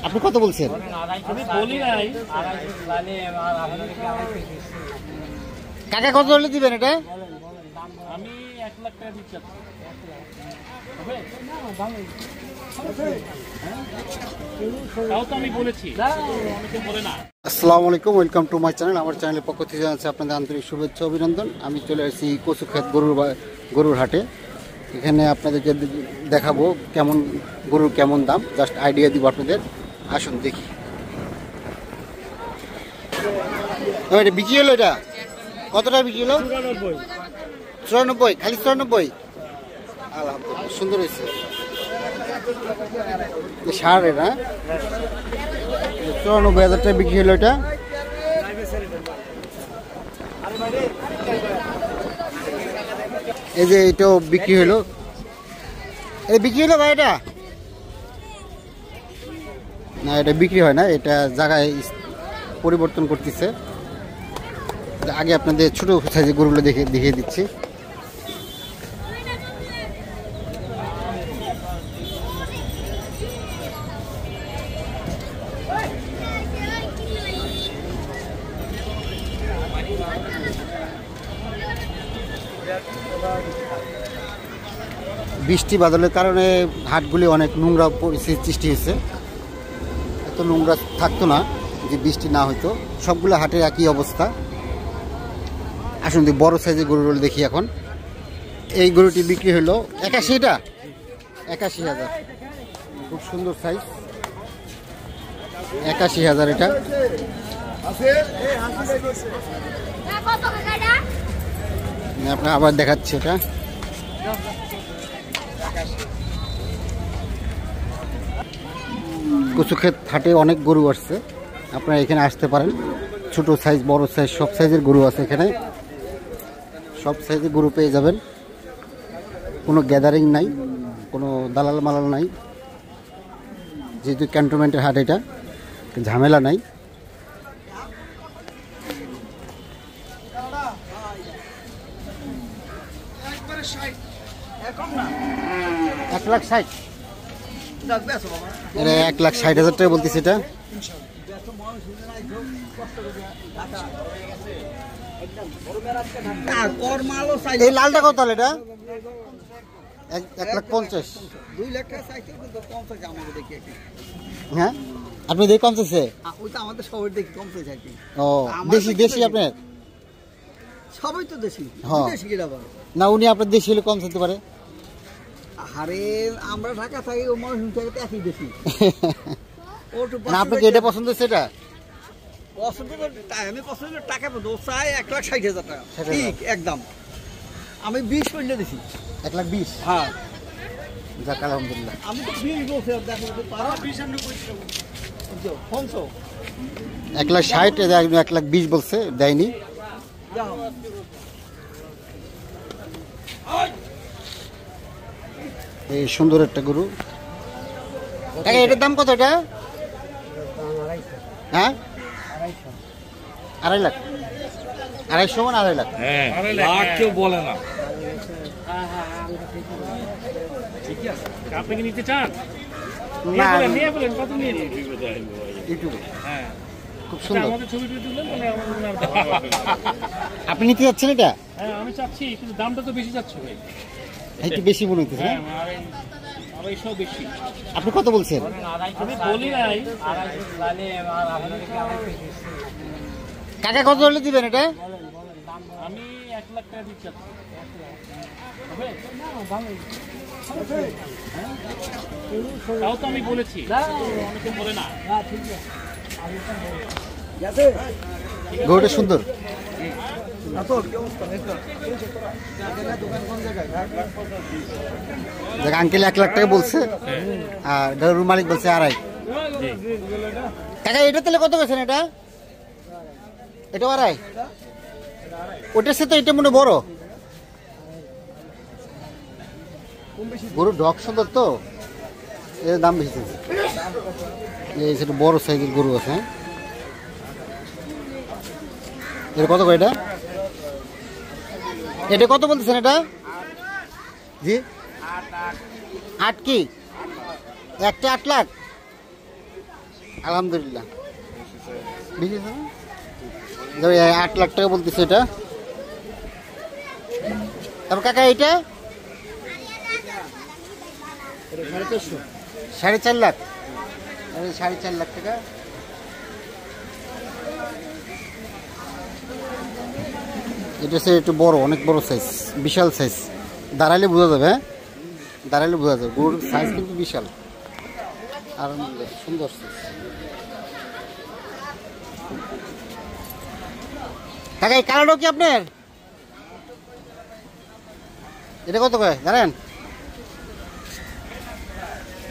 আপনি কত বলছেন? কাকা কত হলে দিবেন এটা? আমি 1 লাখ টাকা দিচ্ছি। আসসালামু আলাইকুম, ওয়েলকাম টু মাই চ্যানেল। আমার চ্যানেলের পক্ষ থেকে জানাচ্ছি আপনাদের আন্তরিক শুভেচ্ছা অভিনন্দন। আমি চলে আসছি কচুক্ষেত গরুর হাটে। এখানে আপনাদেরকে দেখাবো গরুর কেমন দাম, জাস্ট আইডিয়া দিব আপনাদের। আসুন দেখি। এটা বিক্রি হলো, এটা কত টাকা বিক্রি হলো? 94। খালি 94? আলহামদুলিল্লাহ, সুন্দর হয়েছে। সার এটা 94,000 টাকা বিক্রি হলো। এটা এই যে এটাও বিক্রি হলো। এই বিক্রি হলো ভাই? এটা না, এটা বিক্রি হয় না, এটা জায়গায় পরিবর্তন করতেছে। আগে আপনাদের ছোট সাইজের গরুগুলো দেখিয়ে দিচ্ছি। বৃষ্টি বাদলের কারণে হাটগুলি অনেক নোংরা পরিস্থিতির সৃষ্টি হয়েছে। এত নোংরা থাকতো না যে বৃষ্টি না হইতো। সবগুলো হাটের একই অবস্থা। আসুন বড় সাইজের গরুগুলো দেখি এখন। এই গরুটি বিক্রি হলো 81টা, 81,000। খুব সুন্দর সাইজ, 81,000 এটা। আপনার আবার দেখাচ্ছি এটা। কচুক্ষেত হাটে অনেক গরু আসছে, আপনারা এখানে আসতে পারেন। ছোট সাইজ, বড় সাইজ, সব সাইজের গরু আছে এখানে। সব সাইজের গরু পেয়ে যাবেন। কোনো গ্যাদারিং নাই, কোনো দালাল মালাল নাই, যেহেতু ক্যান্টনমেন্টের হাট, এটা ঝামেলা নাই। এক লাখ 60? এটা 1,60,000 টাকা বলতেছে। এটা এই লালটা কত? এটা 1,50,000। হ্যাঁ, আপনি দেখে কম চাইছে? ও দেশি আপনার? সবাই তো দেশি। না, উনি আপনার দেশি হলে কম চাইতে পারে। আরে আমরা ঢাকা থাকি, ও মানুষ একই দেশি। আপনাকে এটা পছন্দ হচ্ছে? এটা পছন্দ, আমি পছন্দ টাকা পছন্দ। ও চাই 1,60,000 টাকা, ঠিক একদম। আমি 20 করলে দিছি। 1,20,000? হ্যাঁ, যাক আলহামদুলিল্লাহ। আমি তো 20 বলছি। দেখো 1,60,000, 1,20,000 বলছে, দেয়নি। এই সুন্দর একটা গরু। এটার দাম কত? এটা হ্যাঁ 2.5 লাখ। 250 মানে 2.5 লাখ? কেউ বলে না। আপনি কি নিতে চান? ইউটিউবে খুব সুন্দর। আপনি নিতে যাচ্ছেন এটা? হ্যাঁ, আমি চাচ্ছি, কিন্তু দামটা তো বেশি যাচ্ছে ভাই। একটু বেশি মনে হইতেছে। আপনি কত বলছেন? আমি বলি নাই। কাকা কত হলে দিবেন এটা? আমি 1 লাখ টাকা দিচ্ছি। তাও তো আমি বলেছি, অনেকে বলে না। গরুটা সুন্দর। আঙ্কেল 1 লাখ টাকা বলছে, আর গরুর মালিক বলছে 2.5। কাকা এটা তাহলে কত গেছেন? এটা 2.5? ওটার সাথে এটা মনে বড়। গরুর ডগ সুন্দর তো, এর দাম বেশি। এই সেটা বড় সাইজের গরু আছে। এটা কত করে? এটা কত বলতেছেন? এটা জি 8 কি একটা 8 লাখ, আলহামদুলিল্লাহ। বেশি আছে না? 8 লাখ টাকা বলতেছে এটা। তারপর কাকা এইটা 4.5 লাখ, 4.5 লাখ টাকা। এটা হচ্ছে একটু বড়, অনেক বড় সাইজ, বিশাল সাইজ। দাঁড়াইলে বোঝা যাবে, হ্যাঁ দাঁড়াইলে বোঝা যাবে। গরুর সাইজ কিন্তু বিশাল আর সুন্দর সাইজ। কাকা এই কালোটাও কি আপনার? এটা কত করে জানেন?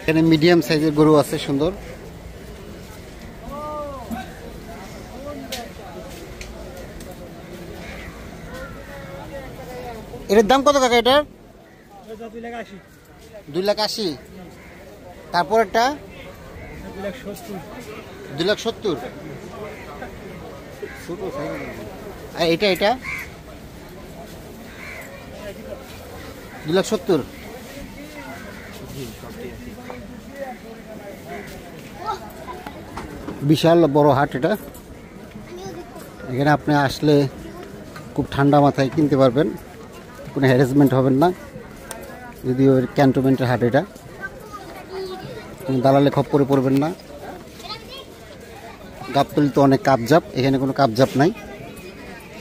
এখানে মিডিয়াম সাইজের গরু আছে, সুন্দর। এটার দাম কত কাকা? এটার 2,80,000। তারপর একটা 2,70,000। আর এটা 2,70,000। বিশাল বড় হাট এটা। এখানে আপনি আসলে খুব ঠান্ডা মাথায় কিনতে পারবেন, কোনো হ্যারাসমেন্ট হবেন না। যদিও ক্যান্টনমেন্টের হাট এটা, দালালে খপ্পরে পড়বেন না। গাবতলি তো অনেক কাপজাপ, এখানে কোনো কাপজাপ নাই।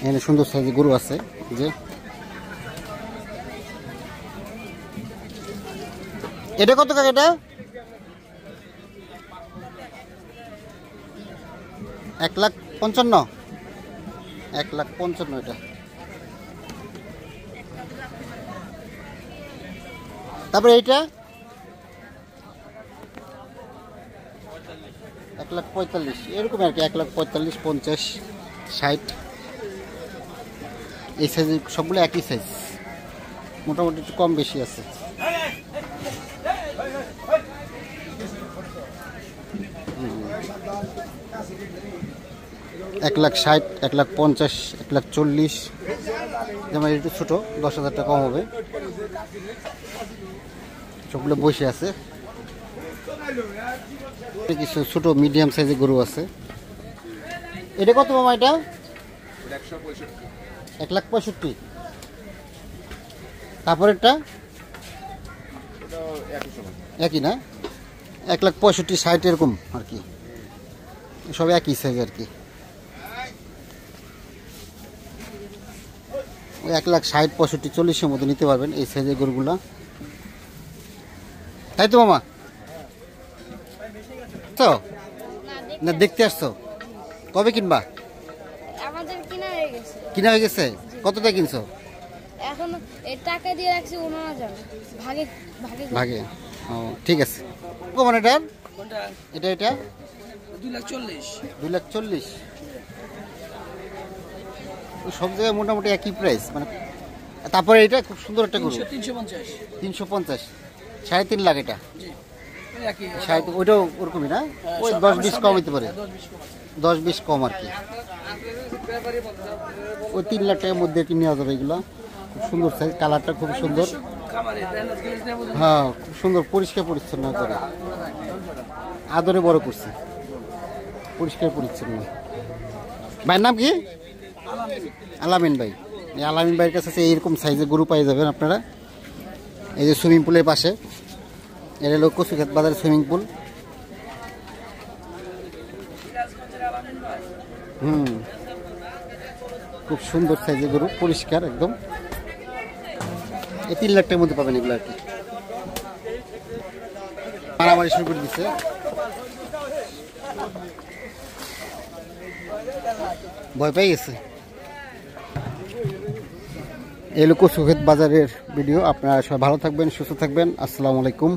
এখানে সুন্দর সাইজের গরু আছে। যে এটা কত টাকা? এটা 1,55,000। 1,55,000 এটা। তারপরে এইটা 1,45,000 এরকম আর কি। 1,45,000, 50, 60 এই সাইজের সবগুলো একই সাইজ, মোটামুটি একটু কম বেশি আছে। এক 1,60,000, 1,50,000, 1,40,000। যেমন একটু ছোটো 10,000 টাকা কম হবে। সবগুলো বসে আছে। কিছু ছোট মিডিয়াম সাইজের গরু আছে। এটা কত মামা? এটা 1,65,000। তারপর এটা একই না? 1,65,000, 60 এরকম আর কি, সব একই সাইজ আর কি। 1,60,000, 65,000, 40-এর মতো নিতে পারবেন এই সাইজের গরুগুলা। তাই তো মামা? তো না দেখতে আসছো? কবে কিনবা? আমাদের কিনা হয়ে গেছে। কিনা হয়ে গেছে? কত টাকা কিনছো? এখন এই টাকা দিয়ে রাখছি 19,000 ভাগে ভাগে ভাগে। ও ঠিক আছে। কমান এটা? এটা 2,40,000। 2,40,000। সব জায়গায় মোটামুটি একই প্রাইস মানে। তারপরে এটা খুব সুন্দর একটা গরু, 350, 3.5 লাখ এটা। ওইটাও ওরকমই না? ওই 10-20 কম হইতে পারে, 10-20 কম আর কি। ওই 3 লাখ টাকার মধ্যে কি নেওয়া যাবে এগুলো। খুব সুন্দর সাইজ, কালারটা খুব সুন্দর। হ্যাঁ খুব সুন্দর, পরিষ্কার পরিচ্ছন্ন করে আদরে বড় করছে, পরিষ্কার পরিচ্ছন্ন। ভাইয়ের নাম কি? আলামিন ভাই। এই আলামিন ভাইয়ের কাছে এইরকম সাইজের গরু পাই যাবেন আপনারা। এই যে সুইমিং পুলের পাশে, এটা হলো কচুক্ষেত বাজারের সুইমিং পুল। খুব সুন্দর সাইজের গরু, পরিষ্কার একদম। এই 3 লাখ টাকার মধ্যে পাবেন এগুলো আর কি। মারামারি শুরু করে দিচ্ছে। ভয় পেয়ে গেছে। এই হলো কচুক্ষেত বাজারের ভিডিও। আপনারা সবাই ভালো থাকবেন, সুস্থ থাকবেন। আসসালামু আলাইকুম।